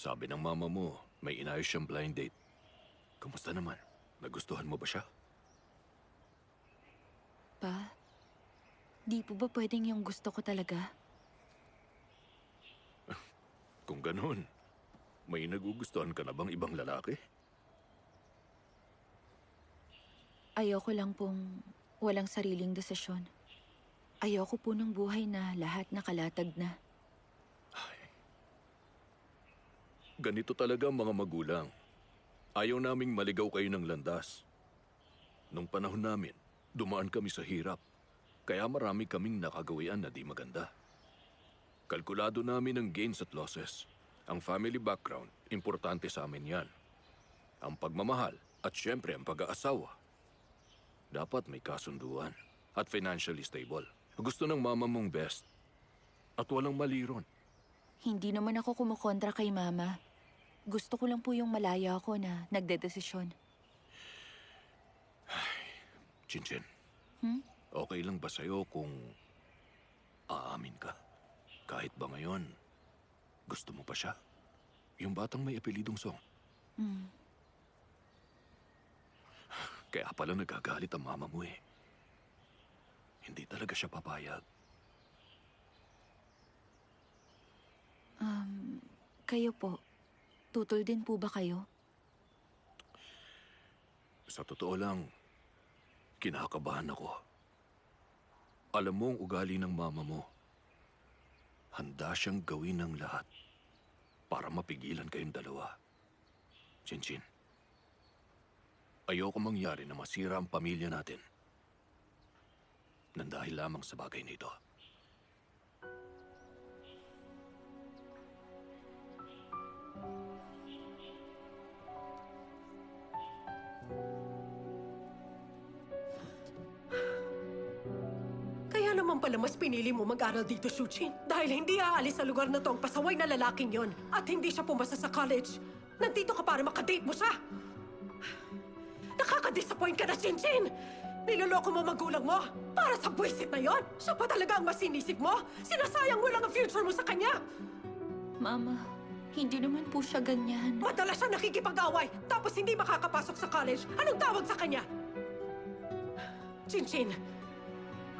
Sabi ng mama mo, may inayos siyang blind date. Kumusta naman? Nagustuhan mo ba siya? Pa, di po ba pwedeng yung gusto ko talaga? Kung ganun, may nagugustuhan ka na bang ibang lalaki? Ayoko lang pong walang sariling desisyon. Ayoko po ng buhay na lahat nakalatag na. Ganito talaga ang mga magulang. Ayaw naming maligaw kayo ng landas. Nung panahon namin, dumaan kami sa hirap. Kaya marami kaming nakagawian na di maganda. Kalkulado namin ang gains at losses. Ang family background, importante sa amin yan. Ang pagmamahal at syempre ang pag-aasawa. Dapat may kasunduan at financially stable. Gusto ng mama mong best. At walang mali ron. Hindi naman ako kumukontra kay Mama. Gusto ko lang po yung malaya ako na nagdedesisyon. Chinchin, okay lang ba sa'yo kung aamin ka? Kahit ba ngayon, gusto mo pa siya? Yung batang may apelidong Song. Kaya pala nagagalit ang mama mo eh. Hindi talaga siya papayag. Kayo po, tutol din po ba kayo? Sa totoo lang, kinakabahan ako. Alam mo ang ugali ng mama mo. Handa siyang gawin ng lahat para mapigilan kayong dalawa. Chinchin, ayoko mangyari na masira ang pamilya natin nang dahil lamang sa bagay na ito. Kaya naman pala mas pinili mo mag-aral dito, Shuchin. Dahil hindi aalis sa lugar na to ang pasaway na lalaking yon at hindi siya pumasa sa college. Nandito ka para makadate mo siya. Nakaka-disappoint ka na, Shinchin! Niloloko mo magulang mo para sa buwisit na yon. Siya pa talaga ang masinisig mo. Sinasayang mo lang ang future mo sa kanya. Mama, hindi naman po siya ganyan. Madalas siya nakikipag-away tapos hindi makakapasok sa college. Anong tawag sa kanya? Chinchin,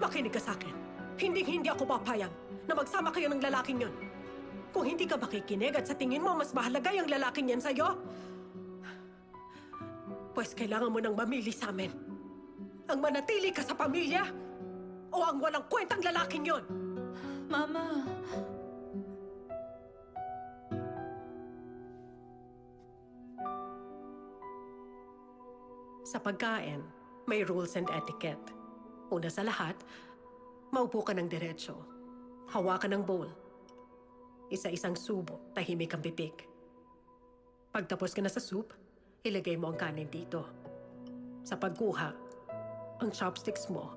makinig ka sa akin. Hindi ako papayag na magsama kayo ng lalaking yon. Kung hindi ka makikinig at sa tingin mo mas mahalaga yung lalaking yan sa'yo, pues kailangan mo nang mamili sa amin. Ang manatili ka sa pamilya o ang walang kwentang lalaking yon. Mama! Sa pagkain, may rules and etiquette. Una sa lahat, maupo ka ng diretso. Hawakan ng bowl. Isa-isang subo, tahimik ang bibig. Pagtapos ka na sa soup, ilagay mo ang kanin dito. Sa pagkuha, ang chopsticks mo,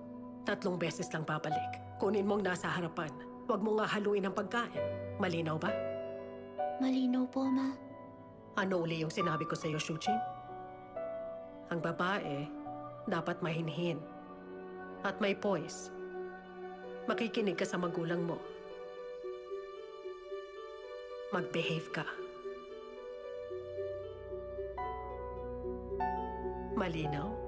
3 beses lang babalik. Kunin mong nasa harapan. Huwag mo nga haluin ang pagkain. Malinaw ba? Malinaw po, Ma. Ano uli yung sinabi ko sa'yo, Shuchin? Ang babae, dapat mahinhin. At may poise. Makikinig ka sa magulang mo. Mag-behave ka. Malinaw?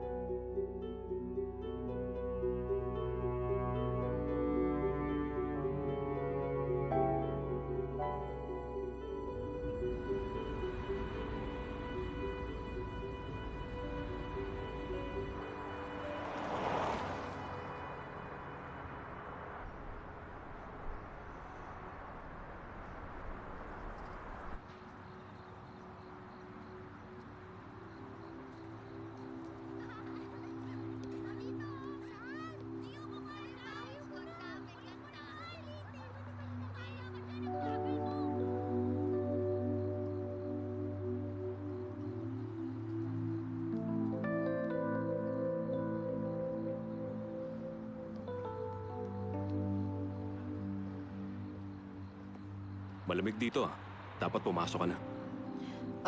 Malamig dito ah. Dapat pumasok ka na.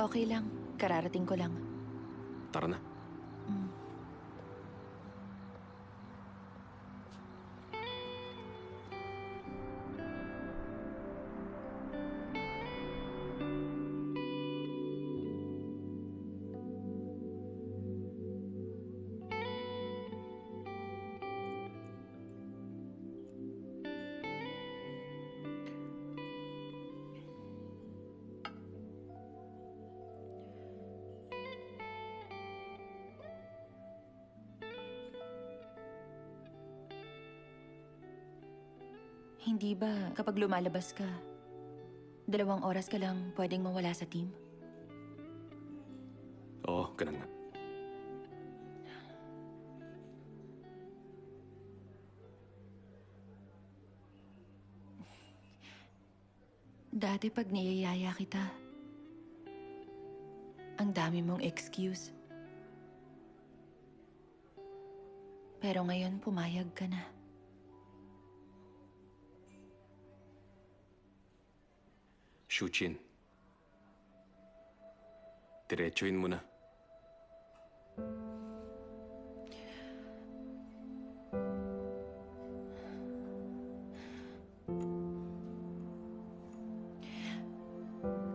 Okay lang. Kararating ko lang. Tara na. Hindi ba kapag lumalabas ka, 2 oras ka lang pwedeng mawala sa team? Oo, ganun nga. Dati pag niyayaya kita, ang dami mong excuse. Pero ngayon pumayag ka na. Shuchin. Diretsuhin mo na.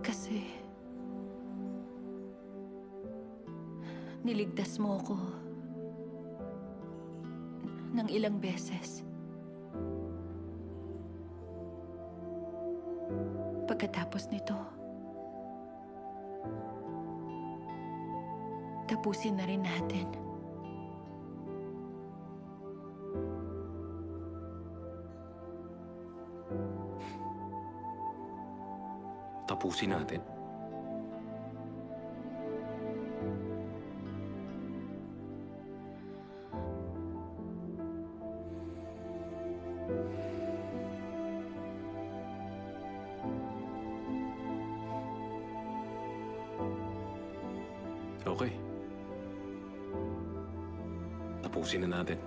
Kasi niligtas mo ako ng ilang beses. Pagkatapos nito, tapusin na rin natin. Tapusin natin. Okay. Tapusin na natin.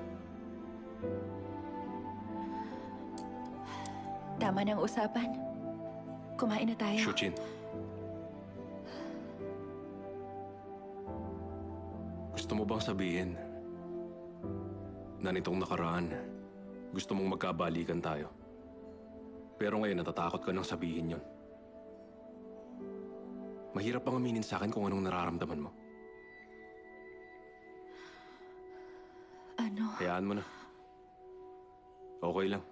Tama ng usapan. Kumain na tayo. Shuchin. Gusto mo bang sabihin na nitong nakaraan, gusto mong magkabalikan tayo? Pero ngayon natatakot ka nang sabihin yon. Mahirap pang aminin sa akin kung anong nararamdaman mo. Ano? Hayaan mo na. Okay lang.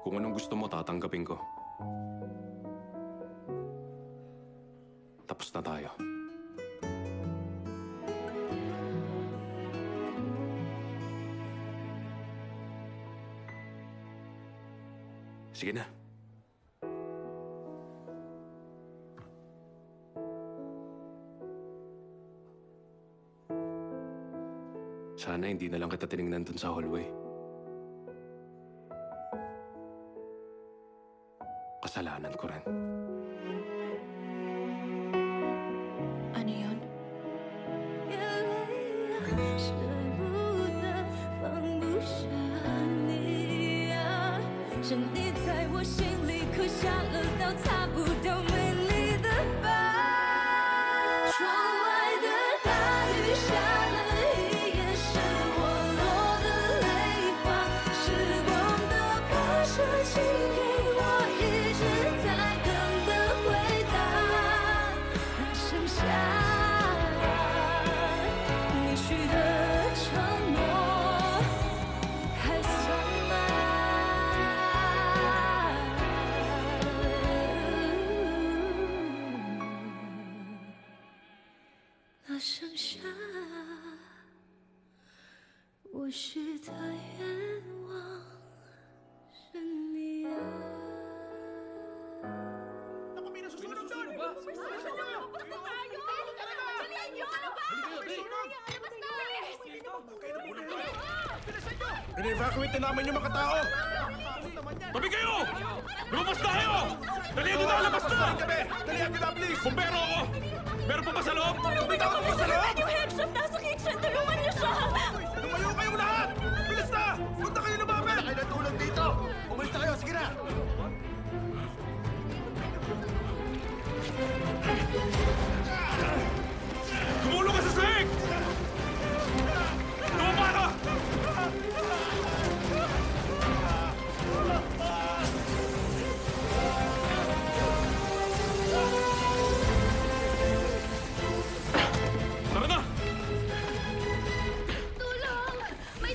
Kung anong gusto mo, tatanggapin ko. Tapos na tayo. Sige na. Sana hindi na lang kita tinignan dun sa hallway. Kasalanan ko rin. Ano yun?眼泪啊，舍不得放不下你啊，是你在我心里刻下了道擦不掉美丽的疤。窗外的大雨下了一夜，是我落的泪花，时光的跋涉，请给我一直在等的回答，还剩下你许的承诺，还算吗？那剩下我许的愿望是你啊。In-evacuate na namin yung mga tao! Tabi kayo! Lumabas na kayo! Dali nyo na! Labas na! Dali, agad please! Bumbero ako! Meron pa ba sa loob? Bitaw ko sa loob! Yung head chef nasa kitchen! Tulungan niyo siya! Lumayo kayong lahat! Bilis na! Punta kayo na babel! Kayo natulog dito! Umalis na kayo! Sige na! Tumulong ka sa sahig! Tumapa ka! Tara na! Tulong! May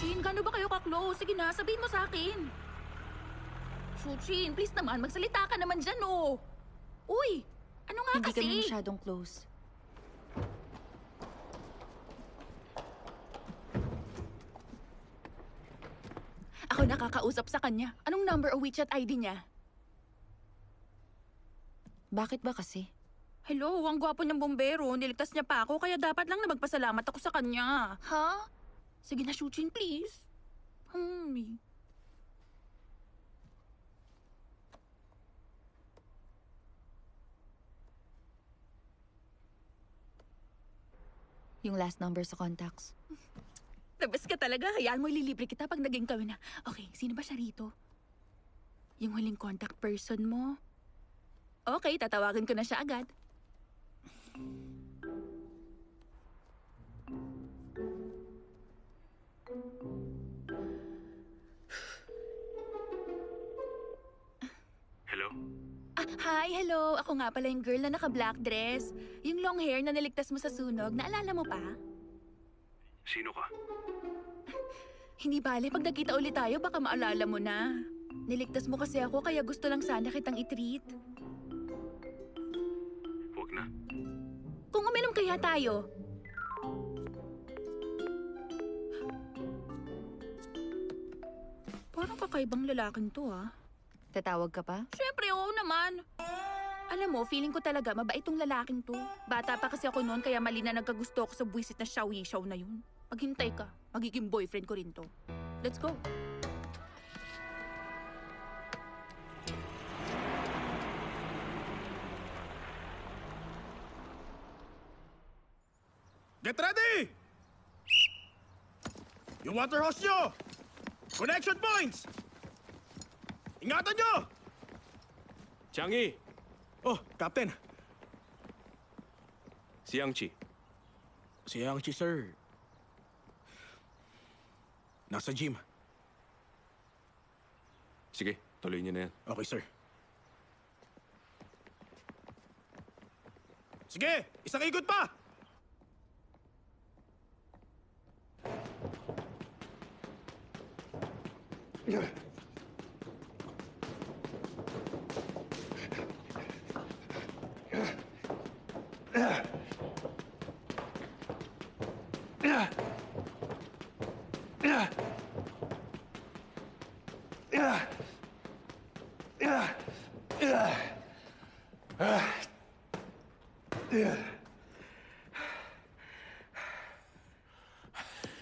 Shuchin, gaano ba kayo ka-close? Sige na, sabihin mo sa akin. Shuchin, please naman, magsalita ka naman dyan, oh. Uy, ano nga Hindi kasi? kami masyadong close. Ako nakakausap sa kanya. Anong number o WeChat ID niya? Bakit ba kasi? Hello, ang gwapo niyang bombero. Niligtas niya pa ako, kaya dapat lang na magpasalamat ako sa kanya. Ha? Sige na, Shuchin, please. Yung last number sa contacts. Labas ka talaga. Hayaan mo ililibre kita pag naging kami na. Okay, sino ba siya rito? Yung huling contact person mo? Okay, tatawagin ko na siya agad. Hello? Hi, hello. Ako nga pala yung girl na naka-black dress. Yung long hair na niligtas mo sa sunog, naalala mo pa? Sino ka? Hindi bale, pag nagkita ulit tayo, baka maalala mo na. Niligtas mo kasi ako, kaya gusto lang sana kitang i-treat. Huwag na. Kung uminom kaya tayo. Parang kakaibang lalaking to, ah. Tatawag ka pa? Siyempre, oo naman. Alam mo, feeling ko talaga mabait tong lalaking to. Bata pa kasi ako noon, kaya mali na nagkagusto ako sa buwisit na shawi-shaw na yun. Maghintay ka, magiging boyfriend ko rin to. Let's go. Get ready! Yung water hose nyo! Connection points! Ingatan nyo! Changi! Oh, Captain. Si Yang-Chi. Si Yang-Chi, sir. Nasa gym. Sige, tuloy niyo na yan. Okay, sir. Sige, isang ikot pa!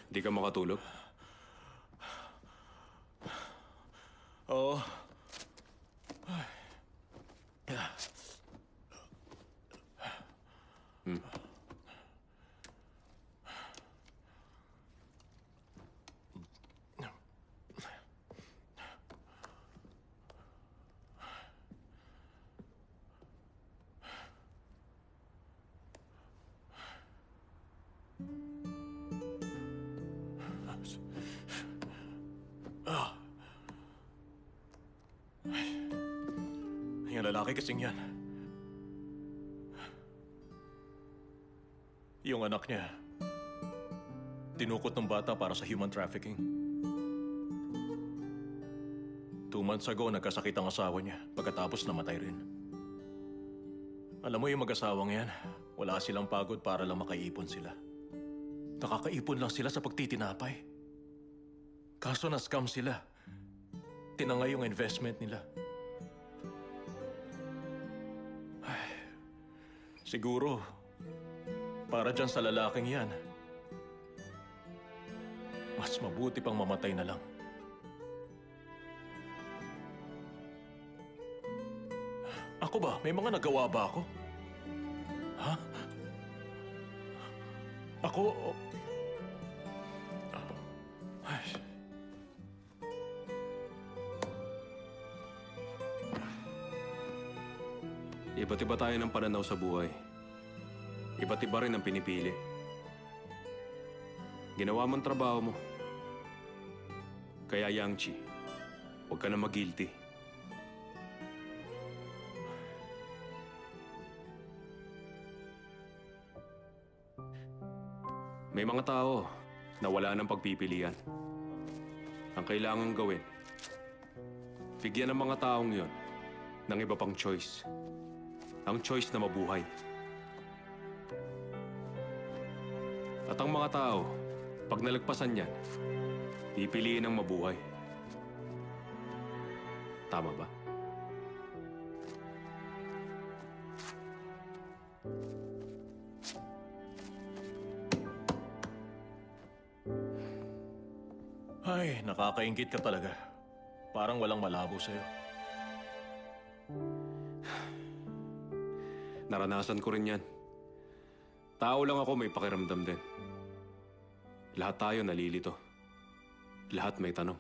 Di ka makatulog? Oo. Yung lalaki kasing yan. Yung anak niya, tinukot ng bata para sa human trafficking. 2 months ago, nagkasakit ang asawa niya pagkatapos namatay rin. Alam mo yung mag-asawang yan, wala silang pagod para lang makaipon sila. Nakakaipon lang sila sa pagtitinapay. Kaso na-scam sila. Tinangay yung investment nila. Siguro, para dyan sa lalaking yan, mas mabuti pang mamatay na lang. Ako ba? May mga nagawa ba ako? Ha? Ako... Ay... Iba't iba tayo ng pananaw sa buhay. Iba't iba rin ang pinipili. Ginawa mo ang trabaho mo. Kaya Yang-Chi, huwag ka na mag-guilty. May mga tao na wala ng pagpipilian. Ang kailangang gawin, bigyan ng mga taong yon ng iba pang choice. Ang choice na mabuhay. At ang mga tao, pag nalagpasan yan, pipiliin ang mabuhay. Tama ba? Ay, nakakaingit ka talaga. Parang walang malabo sa'yo. Naranasan ko rin yan. Tao lang ako, may pakiramdam din. Lahat tayo nalilito. Lahat may tanong.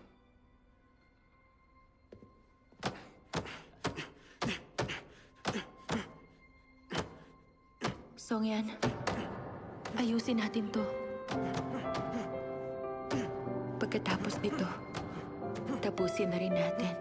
Songyan, ayusin natin to. Pagkatapos nito, tapusin na rin natin.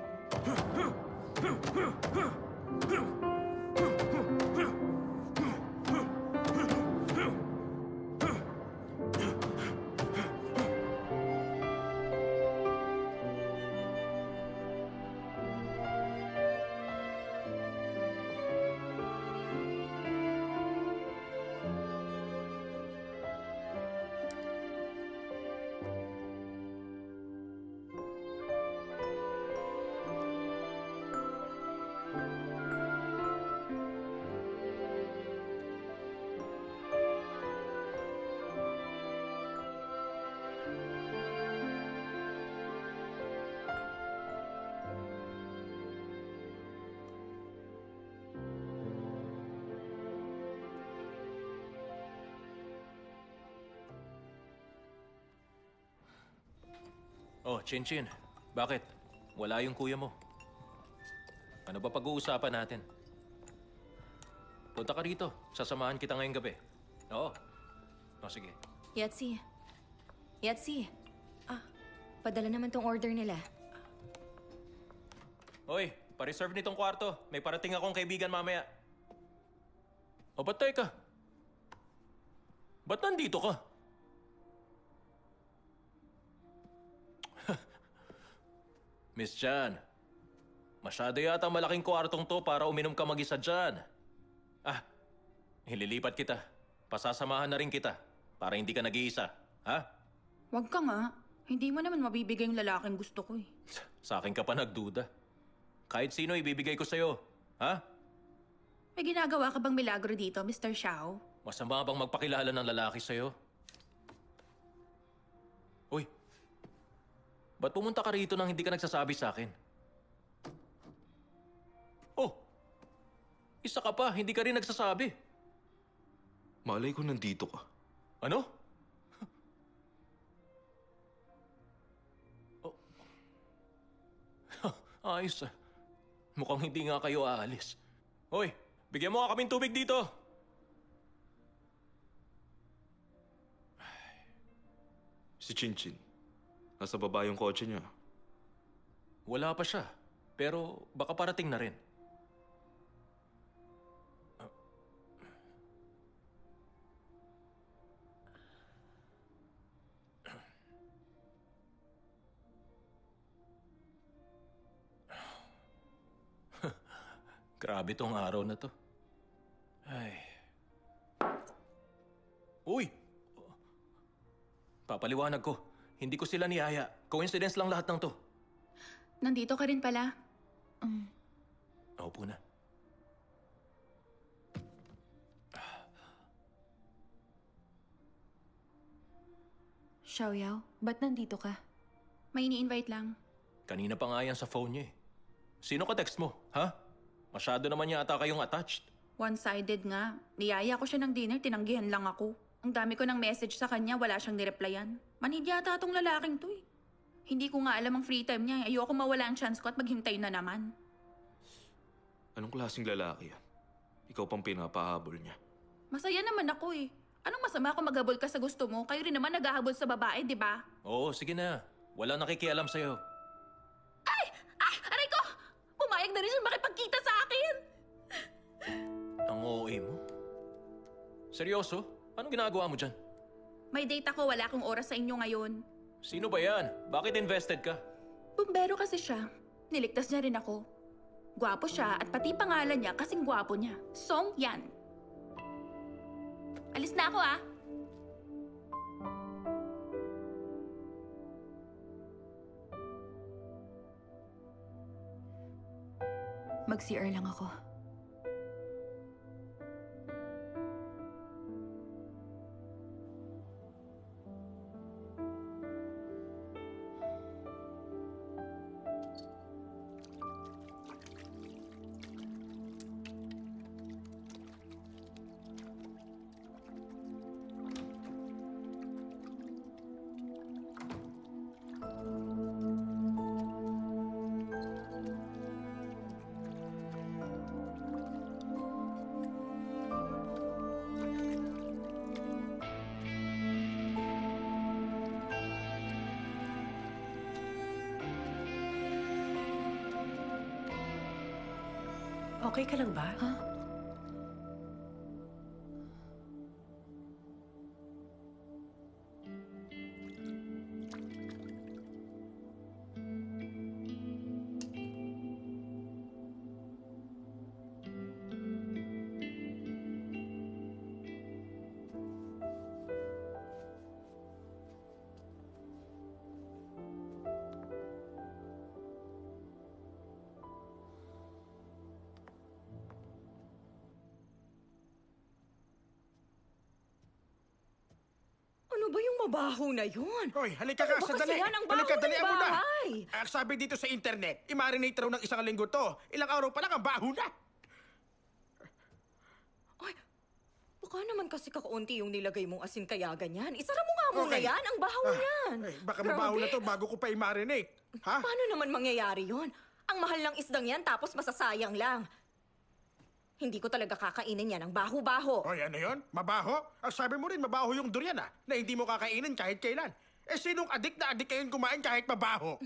Oh, Chin-Chin. Bakit? Wala yung kuya mo. Ano ba pag-uusapan natin? Punta ka rito. Sasamahan kita ngayong gabi. Oo. O, sige. Yatsi. Yatsi. Padala naman tong order nila. Hoy, pa-reserve nitong kwarto. May parating akong kaibigan mamaya. O, ba't teka? Ba't nandito ka? Miss Jan, masyado yata malaking kwartong to para uminom ka mag-isa dyan. Ililipat kita. Pasasamahan na rin kita para hindi ka nag-iisa. Ha? Wag ka nga. Hindi mo naman mabibigay yung lalaking gusto ko eh. Sa akin ka pa nagduda. Kahit sino ibibigay ko sa'yo. Ha? May ginagawa ka bang milagro dito, Mr. Xiao? Masama bang magpakilala ng lalaki sa'yo? Uy, ba't pumunta ka rito nang hindi ka nagsasabi sa akin? Oh, isa ka pa, hindi ka rin nagsasabi. Malay ko nandito ka. Ano? Oh. Ayos ah. Mukhang hindi nga kayo aalis. Hoy, bigyan mo nga kaming tubig dito. Si Chinchin. Nasa baba yung kotse niya. Wala pa siya, pero baka parating na rin. Grabe tong araw na to. Ay. Uy! Papaliwanag ko. Hindi ko sila niyaya. Coincidence lang lahat ng to. Nandito ka rin pala. Opo na. Xiaoyao, ba't nandito ka? May ini-invite lang. Kanina pa nga yan sa phone niya eh. Sino ka text mo, ha? Masyado naman yata kayong attached. One-sided nga. Niyaya ko siya ng dinner, tinanggihan lang ako. Ang dami ko ng message sa kanya, wala siyang nireplyan. Manhid yata tong lalaking to eh. Hindi ko nga alam ang free time niya. Ayoko mawala ang chance ko at maghintay na naman. Anong klaseng lalaki yan? Ikaw pang pinapahabol niya. Masaya naman ako eh. Anong masama kung maghabol ka sa gusto mo? Kayo rin naman naghahabol sa babae, di ba? Oo, sige na. Walang nakikialam sa'yo. Aray ko! Pumayag na rin siya makipagkita sa akin! Ang OA mo? Seryoso? Anong ginagawa mo dyan? May date ako, wala akong oras sa inyo ngayon. Sino ba yan? Bakit invested ka? Bumbero kasi siya. Niligtas niya rin ako. Gwapo siya at pati pangalan niya kasing gwapo niya. Song Yan. Alis na ako ah. Mag-CR lang ako. Okay ka lang ba? Ha? Ano ba yung mabaho na yun? Hoy, halika Ano ka, ba kasi sandali. yan? Ang baho Halika, ng dalian mo na. bahay. Sabi dito sa internet, i-marinate raw ng isang linggo to. Ilang araw pa lang, ang baho na. Ay, baka naman kasi kakaunti yung nilagay mong asin kaya ganyan. Isara mo nga muna Okay. yan. Ang baho yan. Ay, baka mabaho na to bago ko pa i-marinate. Ha? Paano naman mangyayari yon? Ang mahal ng isdang yan tapos masasayang lang. Hindi ko talaga kakainin yan. Ang baho-baho. Hoy, ano yun? Mabaho? Sabi mo rin, mabaho yung durian na hindi mo kakainin kahit kailan. Sinong adik na adik ngayon kumain kahit mabaho?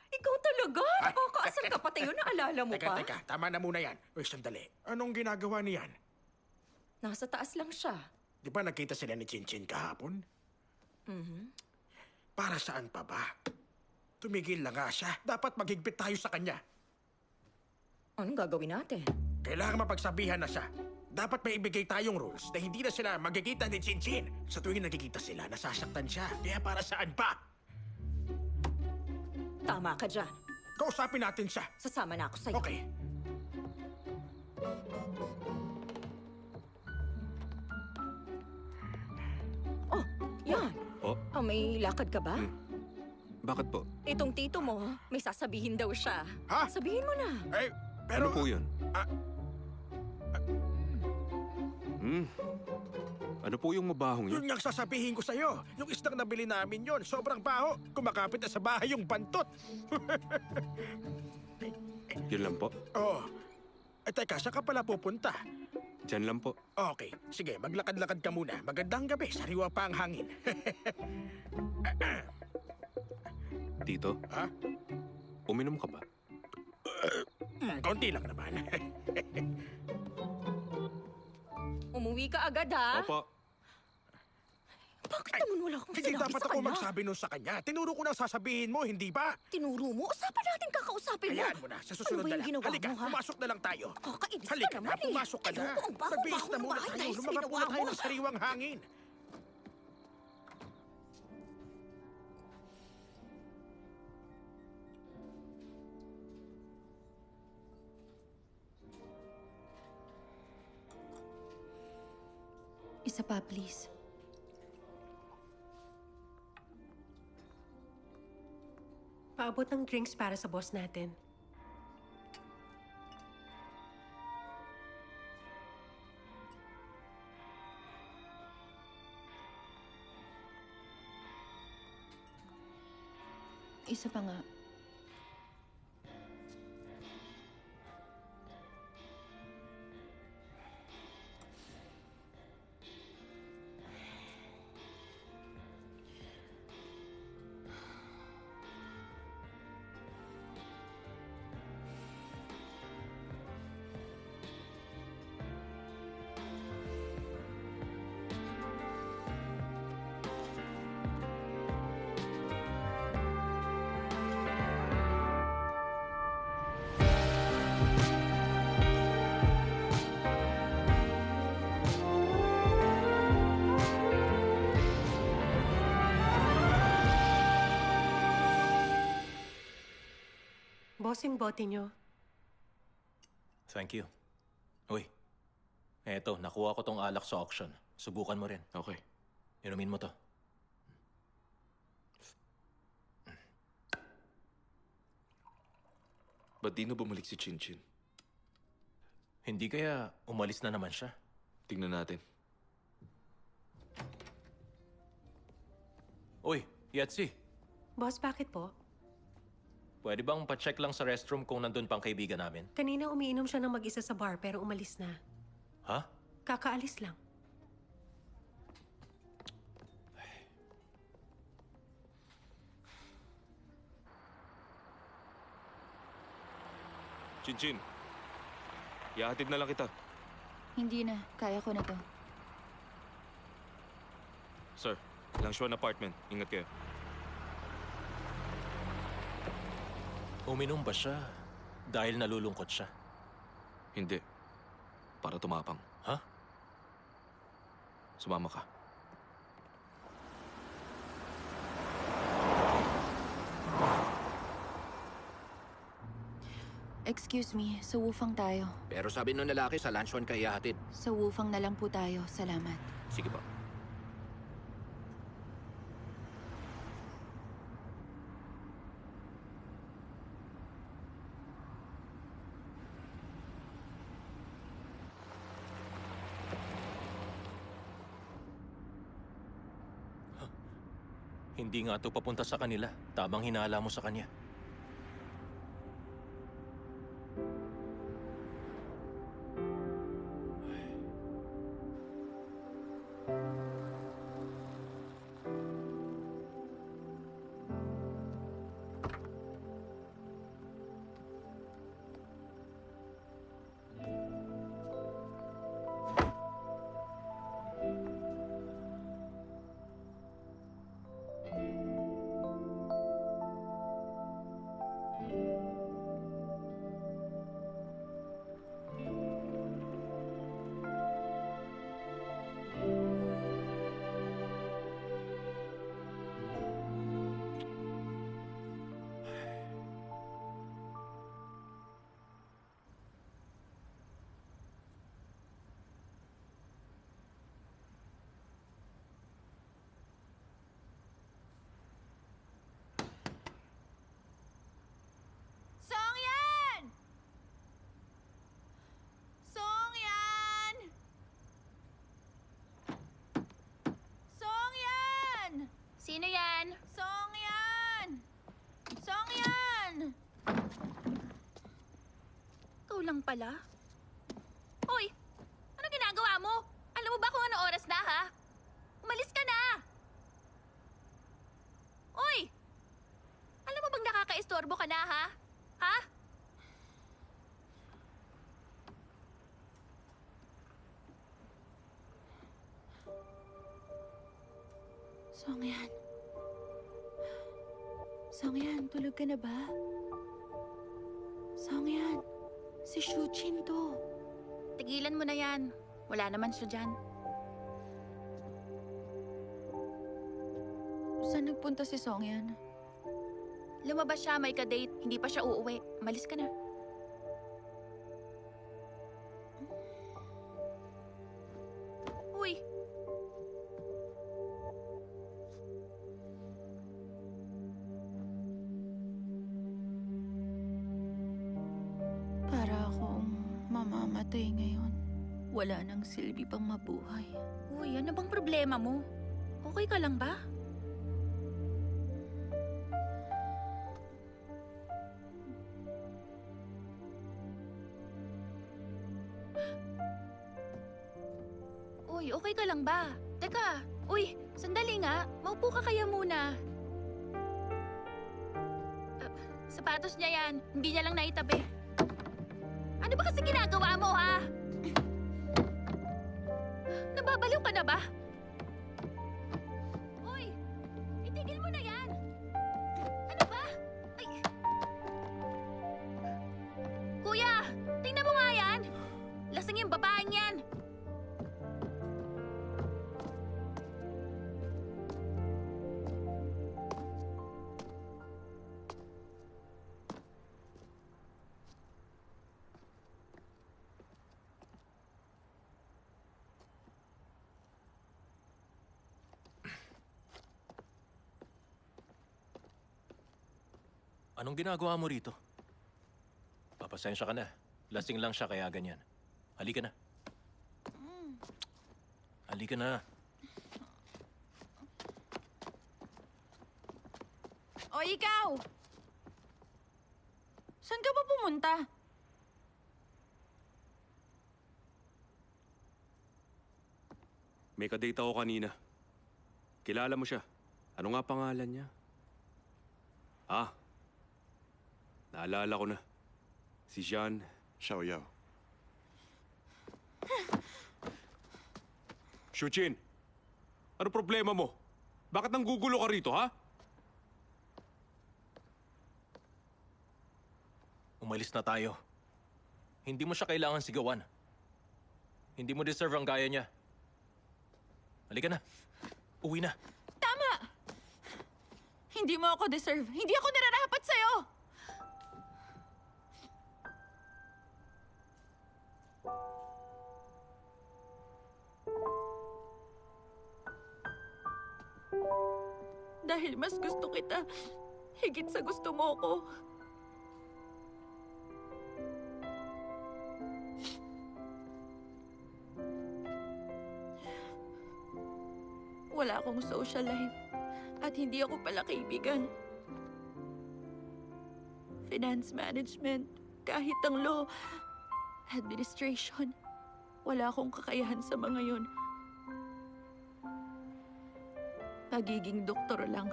Ikaw talaga? Nakakaasar ka pati yun. Naalala mo pa? Teka, tama na muna yan. Uy, sandali. Anong ginagawa niyan? Nasa taas lang siya. Di ba nakita sila ni Chinchin kahapon? Para saan pa ba? Tumigil na nga siya. Dapat maghigpit tayo sa kanya. Anong gagawin natin? Kailangan mapagsabihan na siya. Dapat may ibigay tayong rules na hindi na sila magkikita ni Chinchin. Sa tuwing nagkikita sila, nasasaktan siya. Kaya para saan pa? Tama ka dyan. Kausapin natin siya. Sasama na ako sa'yo. Okay. Oh, yan. Oh, May lakad ka ba? bakit po? Itong tito mo, may sasabihin daw siya. Ha? Sabihin mo na. Pero... Ano po yun? Ano po yung mabahong yun? Yun nga sasabihin ko sa'yo. Yung isdang nabili namin yon, sobrang baho. Kumakapit na sa bahay yung bantot. Yun lang po. Oh. Teka, saan ka pala pupunta? Diyan lang po. Okay, sige, maglakad-lakad ka muna. Magandang gabi, sariwa pa ang hangin. Tito, Ha? uminom ka ba? Konti lang naman. Umuwi ka agad, ha? Opo. Bakit naman wala akong Hindi sinabi dapat sa ako kanya? magsabi nun sa kanya. Tinuro ko nang sasabihin mo, hindi ba? Tinuro mo? Usapan natin kakausapin mo. Hayaan mo na, sa susunod Ano ba na yung lang. ginawa Halika, mo, ha? pumasok na lang tayo. Kakainis Halika ka na, naman, eh. pumasok ka na. Ayoko, ang baho-baho Magbihis na ng muna bahay tayo. dahil sa Lumabas ginawa muna tayo mo. ng sariwang hangin. Isa pa, please. Paabot ng drinks para sa boss natin. Isa pa nga. Boss, yung bote nyo. Thank you. Uy, eto, nakuha ko tong alak sa auction. Subukan mo rin. Okay. Inumin mo to. Ba't di na bumalik si Chinchin? Hindi kaya umalis na naman siya? Tingnan natin. Uy, Yatsi, Boss, bakit po? pwede bang pa-check lang sa restroom kung nandun pang kaibigan namin? Kanina umiinom siya ng mag-isa sa bar pero umalis na. Ha? Kakaalis lang. Chinchin, ihahatid na lang kita. Hindi na. Kaya ko na to. Sir, Langshuan Apartment. Ingat kayo. Uminom ba siya dahil nalulungkot siya? Hindi. Para tumapang. Ha? Sumama ka. Excuse me, sa Wufang tayo. Pero sabi nung lalaki, sa Lanshuan ka ihahatid. Sa Wufang na lang po tayo. Salamat. Sige po. Hindi nga to papunta sa kanila. Tamang hinala mo sa kanya. Songyan! Songyan! Songyan! Sino yan? Songyan! Songyan! Ikaw lang pala? Hoy! Ano ginagawa mo? Alam mo ba kung ano oras na, ha? Umalis ka na! Hoy! Alam mo bang nakakaistorbo ka na, ha? Ha? Songyan. Songyan, tulog ka na ba? Songyan, si Shuchin to. Tigilan mo na yan. Wala naman siya dyan. Saan nagpunta si Songyan? Lumabas siya, may ka-date. Hindi pa siya uuwi. Malis ka na. Uy! Para akong mamamatay ngayon. Wala nang silbi pang mabuhay. Uy, ano bang problema mo? Okay ka lang ba? Uy, okay ka lang ba? Teka, uy, sandali nga. Maupo ka kaya muna. Sapatos niya yan. Hindi niya lang naitabi. Ano ba kasi ginagawa mo, ha? Nababaliw ka na ba? Uy, itigil mo na yan. Ano ba? Ay. Kuya, tingnan mo nga yan. Lasing yung babaeng yan. Anong ginagawa mo rito? Papasensya ka na. Lasing lang siya kaya ganyan. Halika na. Halika na. O ikaw! Saan ka ba pumunta? May kadate ako kanina. Kilala mo siya. Ano nga pangalan niya? Ah, naalala ko na. Si Jean Xiaoyao. Shuqin, ano problema mo? Bakit nanggugulo ka rito, ha? Umalis na tayo. Hindi mo siya kailangan sigawan. Hindi mo deserve ang gaya niya. Halika na. Uwi na. Tama! Hindi mo ako deserve. Hindi ako nararapat sa'yo! Dahil mas gusto kita, higit sa gusto mo ko. Wala akong social life at hindi ako pala kaibigan. Finance management, kahit ang law, administration, wala akong kakayahan sa mga yun. Pagiging doktor lang.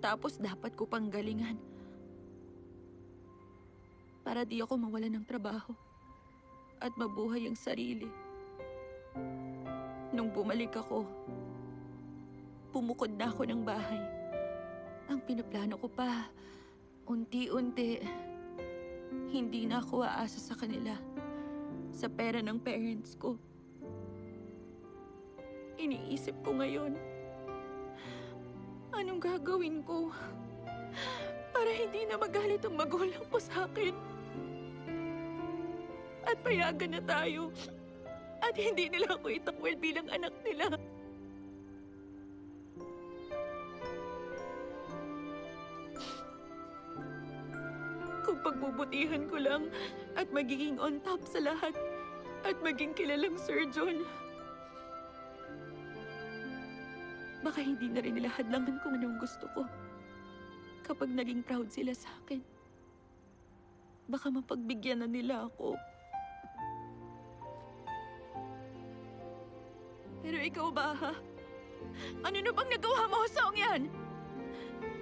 Tapos dapat ko pang galingan. Para di ako mawalan ng trabaho at mabuhay ang sarili. Nung bumalik ako, pumukod na ako ng bahay. Ang pinaplano ko pa, unti-unti, hindi na ako aasa sa kanila, sa pera ng parents ko. Iniisip ko ngayon, anong gagawin ko para hindi na magalit ang magulang ko sa akin? At payagan na tayo. At hindi nila ako itakwil bilang anak nila. Kung pagbubutihan ko lang at magiging on top sa lahat at maging kilalang surgeon, baka hindi na rin nila hadlangan kung anong gusto ko. Kapag naging proud sila sa akin, baka mapagbigyan na nila ako. Pero ikaw ba, ha? Ano na bang nagawa mo, Song Yan?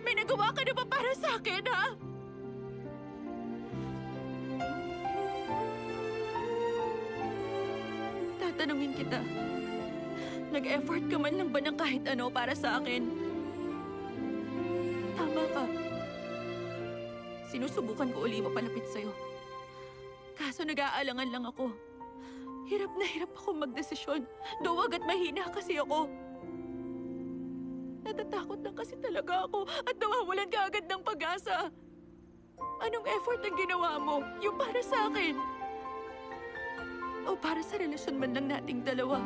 May nagawa ka na ba para sa akin, ha? Tatanungin kita, nag-effort ka man lang ba ng kahit ano para sa akin? Tama ka. Sinusubukan ko uli mapalapit sa'yo. Kaso nag-aalangan lang ako. Hirap na hirap ako magdesisyon. Duwag at mahina kasi ako. Natatakot lang kasi talaga ako at nawawalan ka agad ng pag-asa. Anong effort ang ginawa mo? Yung para sa akin? O para sa relasyon man lang nating dalawa?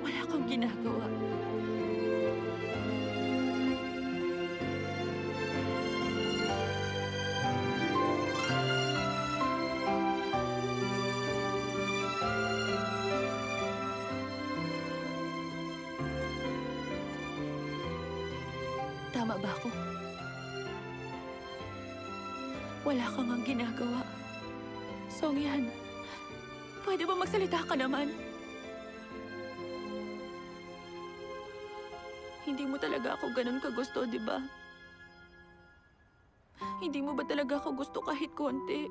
Wala kang ginagawa. Tama ba ako? Wala kang ang ginagawa. Song Yan, pwede ba magsalita ka naman? Hindi mo talaga ako ganun kagusto, di ba? Hindi mo ba talaga ako gusto kahit konti?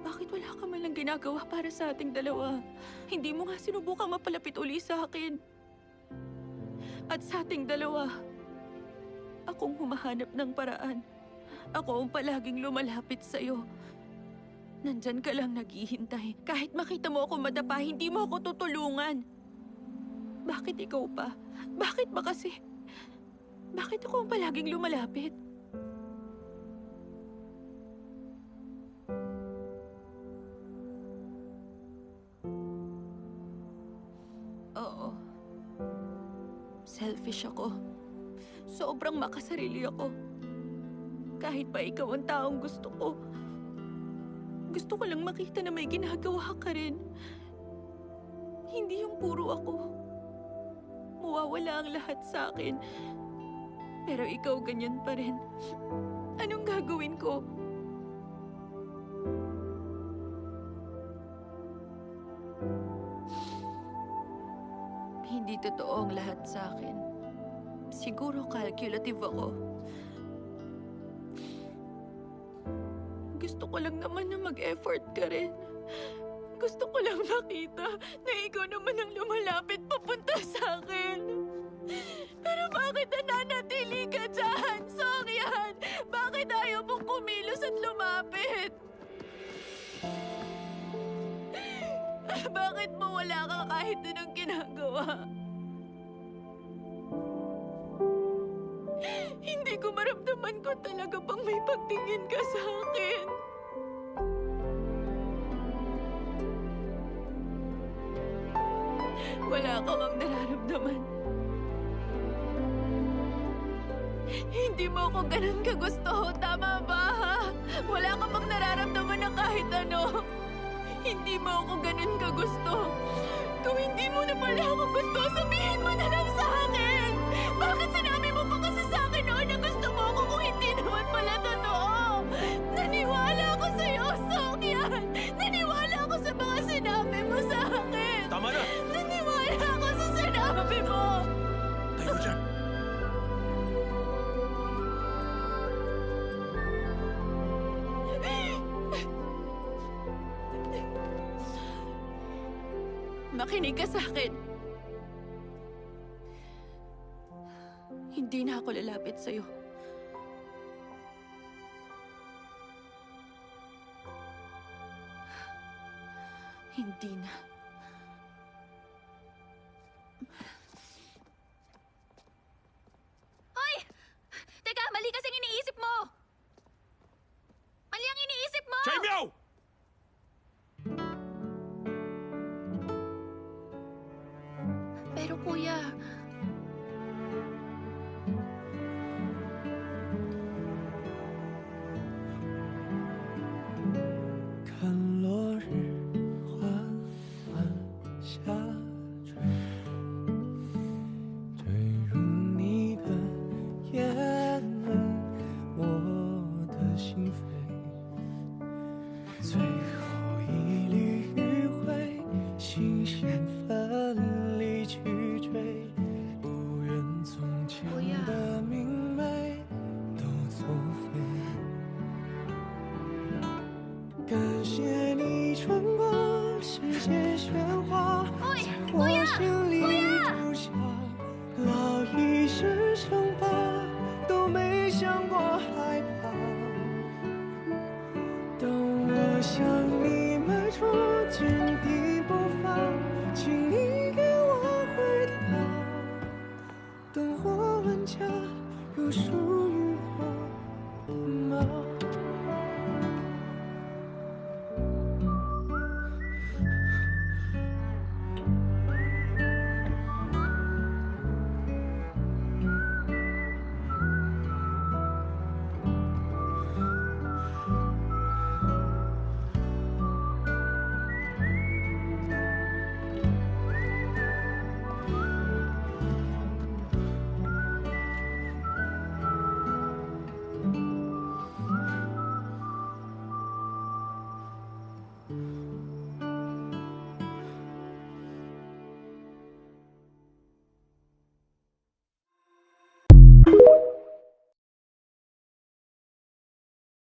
Bakit wala ka man lang ginagawa para sa ating dalawa? Hindi mo nga sinubukang mapalapit uli sa akin. At sa ating dalawa, akong humahanap ng paraan. Ako ang palaging lumalapit sa'yo. Nandyan ka lang naghihintay. Kahit makita mo ako madapa, hindi mo ako tutulungan. Bakit ikaw pa? Bakit ba kasi? Bakit ako ang palaging lumalapit? selfish ako. Sobrang makasarili ako. Kahit pa ikaw ang taong gusto ko. Gusto ko lang makita na may ginagawa ka rin. Hindi yung puro ako. Mawawala ang lahat sa akin. Pero ikaw ganyan pa rin. Anong gagawin ko? Hindi totoo ang lahat sa akin. Siguro calculative ako. Gusto ko lang naman na mag-effort ka rin. Gusto ko lang makita na ikaw naman ang lumalapit papunta sa akin. Pero bakit nananatili ka dyan? Songyan! Bakit ayaw mong kumilos at lumapit? Bakit mo wala ka kahit anong ginagawa? Hindi ko maramdaman ko talaga bang may pagtingin ka sa akin. Wala ka bang nararamdaman? Hindi mo ako ganun kagusto, tama ba? Wala ka bang nararamdaman na kahit ano? Hindi mo ako ganun kagusto. Kung hindi mo na pala ako gusto, sabihin mo na lang sa akin! Bakit sinabi mo pa kasi sa akin noon na gusto mo ako kung hindi naman pala totoo? Naniwala ako sa'yo, Songyan! Naniwala ako sa mga sinabi mo sa akin! Tama na! Naniwala ako sa sinabi mo! Tayo dyan. Makinig ka sa akin. Hindi na ako lalapit sa'yo. Hindi na. Hoy! Teka, mali kasing iniisip mo! Mali ang iniisip mo! Chaimyo! Pero kuya,看落日缓缓下坠，坠入你的眼泪，我的心扉。最后一缕余晖，星星分离去追，不愿从前的明媚都作废。感谢你穿过世间喧哗，在我心里留下烙一身伤疤，都没想过害怕。当我向你迈出坚定步伐，请你给我回答。灯火万家，如数